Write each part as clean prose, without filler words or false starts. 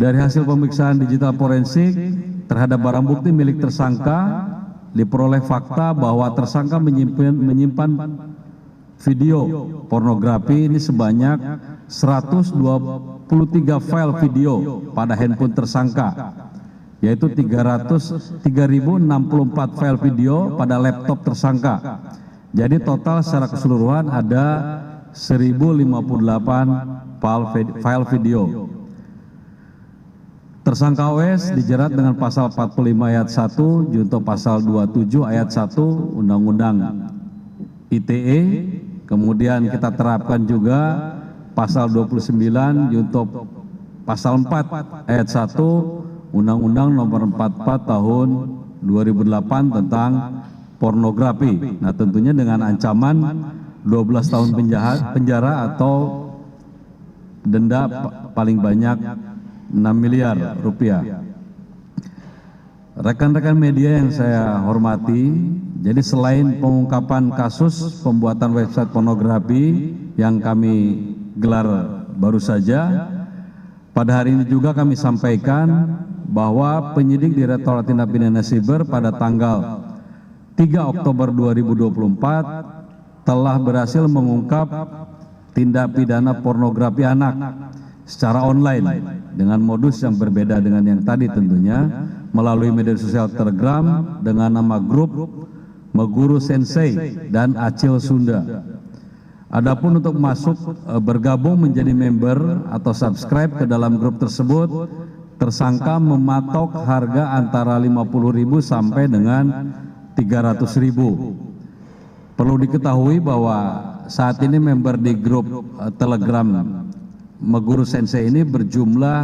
Dari hasil pemeriksaan digital forensik terhadap barang bukti milik tersangka, diperoleh fakta bahwa tersangka menyimpan video pornografi ini sebanyak 123 file video pada handphone tersangka, yaitu 3.064 file video pada laptop tersangka. Jadi total secara keseluruhan ada 1.058 file video. Tersangka OS dijerat dengan pasal 45 ayat 1 junto pasal 27 ayat 1 Undang-Undang ITE. Kemudian kita terapkan juga pasal 29 junto pasal 4 ayat 1 Undang-Undang nomor 44 tahun 2008 tentang pornografi. Nah, tentunya dengan ancaman 12 tahun penjara atau denda paling banyak 6 miliar rupiah. Rekan-rekan media yang saya hormati, jadi selain pengungkapan kasus pembuatan website pornografi yang kami gelar baru saja, pada hari ini juga kami sampaikan bahwa penyidik Direktorat Tindak Pidana Siber pada tanggal 3 Oktober 2024 telah berhasil mengungkap tindak pidana pornografi anak secara online dengan modus yang berbeda dengan yang tadi tentunya, melalui media sosial Telegram dengan nama grup Meguru Sensei dan Acil Sunda. Adapun untuk masuk bergabung menjadi member atau subscribe ke dalam grup tersebut, tersangka mematok harga antara 50.000 sampai dengan 300.000. Perlu diketahui bahwa saat ini member di grup Telegram Meguru Sensei ini berjumlah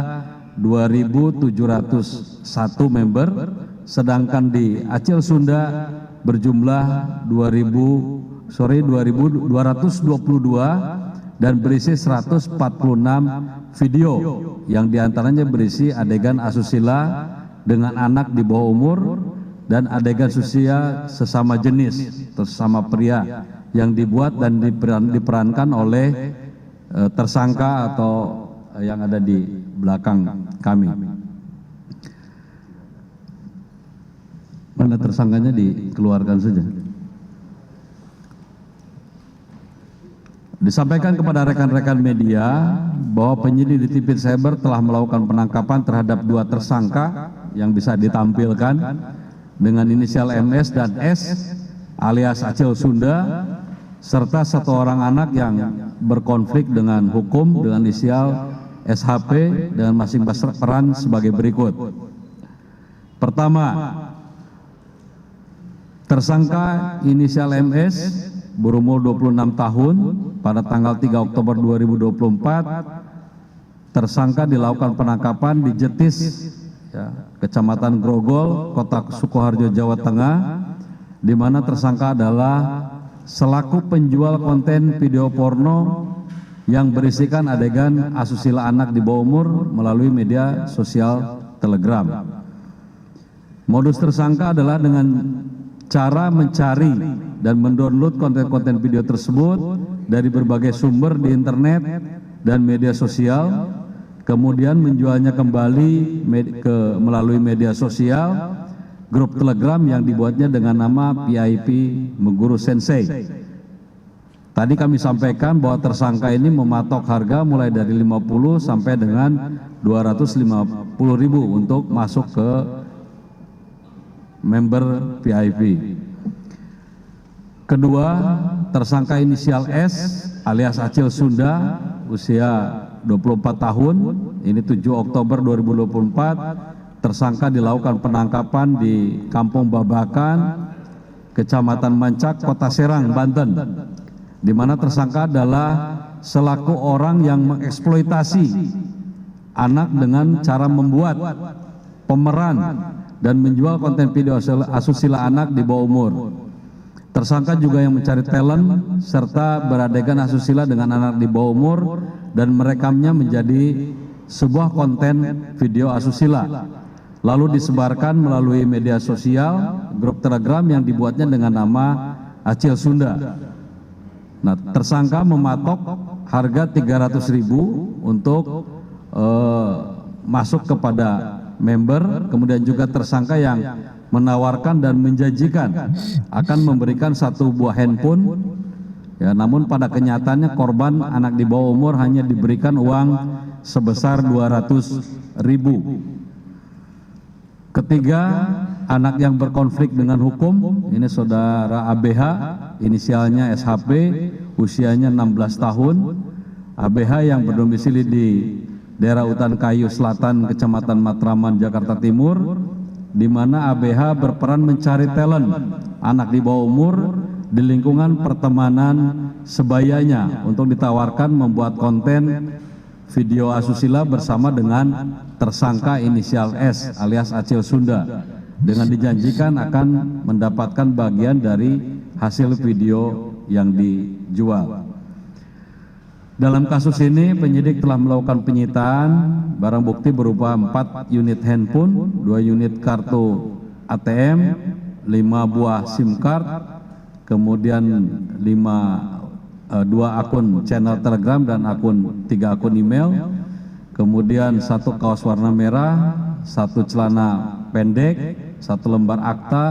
2.701 member, sedangkan di Acil Sunda berjumlah 2.222 dan berisi 146 video yang diantaranya berisi adegan asusila dengan anak di bawah umur dan adegan susila sesama jenis atau sesama pria yang dibuat dan diperankan oleh tersangka atau yang ada di belakang kami. Mana tersangkanya dikeluarkan saja. Disampaikan kepada rekan-rekan media bahwa penyidik di Tipit Cyber telah melakukan penangkapan terhadap 2 tersangka yang bisa ditampilkan dengan inisial MS dan S alias Acil Sunda, serta 1 orang anak yang berkonflik dengan hukum dengan inisial SHP dengan masing-masing peran sebagai berikut. Pertama, tersangka inisial MS berumur 26 tahun pada tanggal 3 Oktober 2024 tersangka dilakukan penangkapan di Jetis, Kecamatan Grogol, Kota Sukoharjo, Jawa Tengah, di mana tersangka adalah selaku penjual konten video porno yang berisikan adegan asusila anak di bawah umur melalui media sosial Telegram. Modus tersangka adalah dengan cara mencari dan mendownload konten-konten video tersebut dari berbagai sumber di internet dan media sosial, kemudian menjualnya kembali melalui media sosial grup Telegram yang dibuatnya dengan nama VIP Meguru Sensei. Tadi kami sampaikan bahwa tersangka ini mematok harga mulai dari 50 sampai dengan 250.000 untuk masuk ke member VIP. Kedua, tersangka inisial S alias Acil Sunda, usia 24 tahun, ini 7 Oktober 2024, tersangka dilakukan penangkapan di Kampung Babakan, Kecamatan Mancak, Kota Serang, Banten, di mana tersangka adalah selaku orang yang mengeksploitasi anak dengan cara membuat, pemeran, dan menjual konten video asusila anak di bawah umur. Tersangka juga yang mencari talent serta beradegan asusila dengan anak di bawah umur dan merekamnya menjadi sebuah konten video asusila, lalu disebarkan melalui media sosial grup Telegram yang dibuatnya dengan nama Acil Sunda. Nah, tersangka mematok harga 300.000 untuk masuk kepada member, kemudian juga tersangka yang menawarkan dan menjanjikan akan memberikan satu buah handphone. Ya, namun pada kenyataannya korban anak di bawah umur hanya diberikan uang sebesar 200.000. Ketiga, anak yang berkonflik dengan hukum, ini saudara ABH, inisialnya SHP, usianya 16 tahun. ABH yang berdomisili di daerah Utan Kayu Selatan, Kecamatan Matraman, Jakarta Timur, di mana ABH berperan mencari talent anak di bawah umur di lingkungan pertemanan sebayanya untuk ditawarkan membuat konten video asusila bersama dengan tersangka inisial S alias Acil Sunda, dengan dijanjikan akan mendapatkan bagian dari hasil video yang dijual. Dalam kasus ini penyidik telah melakukan penyitaan barang bukti berupa 4 unit handphone, 2 unit kartu ATM, 5 buah SIM card, kemudian 2 akun channel Telegram dan 3 akun email, kemudian 1 kaos warna merah, 1 celana pendek, 1 lembar akta,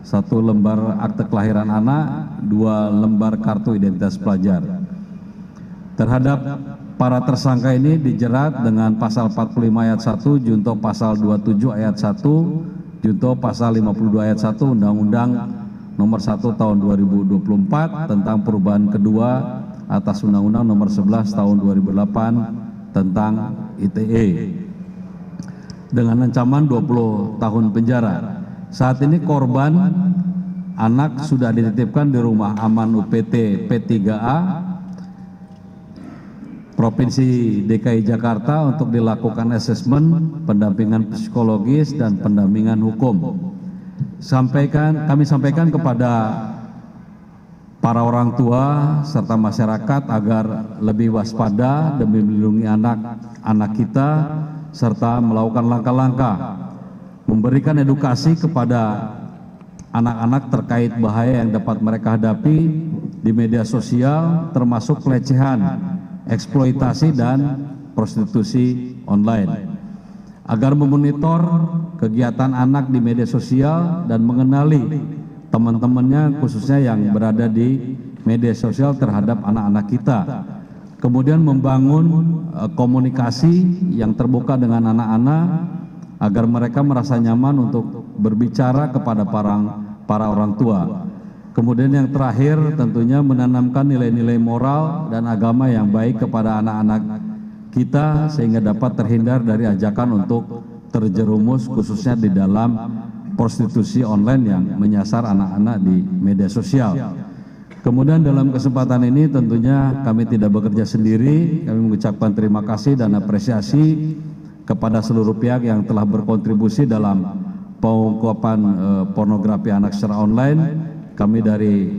1 lembar akte kelahiran anak, 2 lembar kartu identitas pelajar. Terhadap para tersangka ini dijerat dengan pasal 45 ayat 1, junto pasal 27 ayat 1, junto pasal 52 ayat 1 Undang-Undang Nomor 1 Tahun 2024 tentang perubahan kedua atas Undang-Undang Nomor 11 Tahun 2008 tentang ITE dengan ancaman 20 tahun penjara. Saat ini korban anak sudah dititipkan di Rumah Aman UPT P3A Provinsi DKI Jakarta untuk dilakukan asesmen, pendampingan psikologis dan pendampingan hukum. Kami sampaikan kepada para orang tua serta masyarakat agar lebih waspada demi melindungi anak-anak kita serta melakukan langkah-langkah memberikan edukasi kepada anak-anak terkait bahaya yang dapat mereka hadapi di media sosial, termasuk pelecehan, eksploitasi dan prostitusi online, agar memonitor kegiatan anak di media sosial dan mengenali teman-temannya khususnya yang berada di media sosial terhadap anak-anak kita. Kemudian membangun komunikasi yang terbuka dengan anak-anak agar mereka merasa nyaman untuk berbicara kepada para orang tua. Kemudian yang terakhir tentunya menanamkan nilai-nilai moral dan agama yang baik kepada anak-anak kita sehingga dapat terhindar dari ajakan untuk terjerumus khususnya di dalam prostitusi online yang menyasar anak-anak di media sosial. Kemudian dalam kesempatan ini tentunya kami tidak bekerja sendiri, kami mengucapkan terima kasih dan apresiasi kepada seluruh pihak yang telah berkontribusi dalam pengungkapan pornografi anak secara online. Kami dari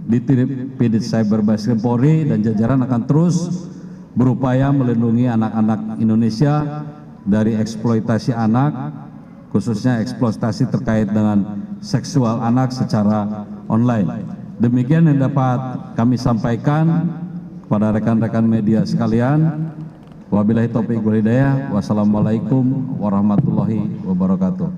Ditripidit Cyber Baskrim Polri dan jajaran akan terus berupaya melindungi anak-anak Indonesia dari eksploitasi anak, khususnya eksploitasi terkait dengan seksual anak secara online. Demikian yang dapat kami sampaikan kepada rekan-rekan media sekalian. Wabillahi taufiq wal hidayah. Wassalamualaikum warahmatullahi wabarakatuh.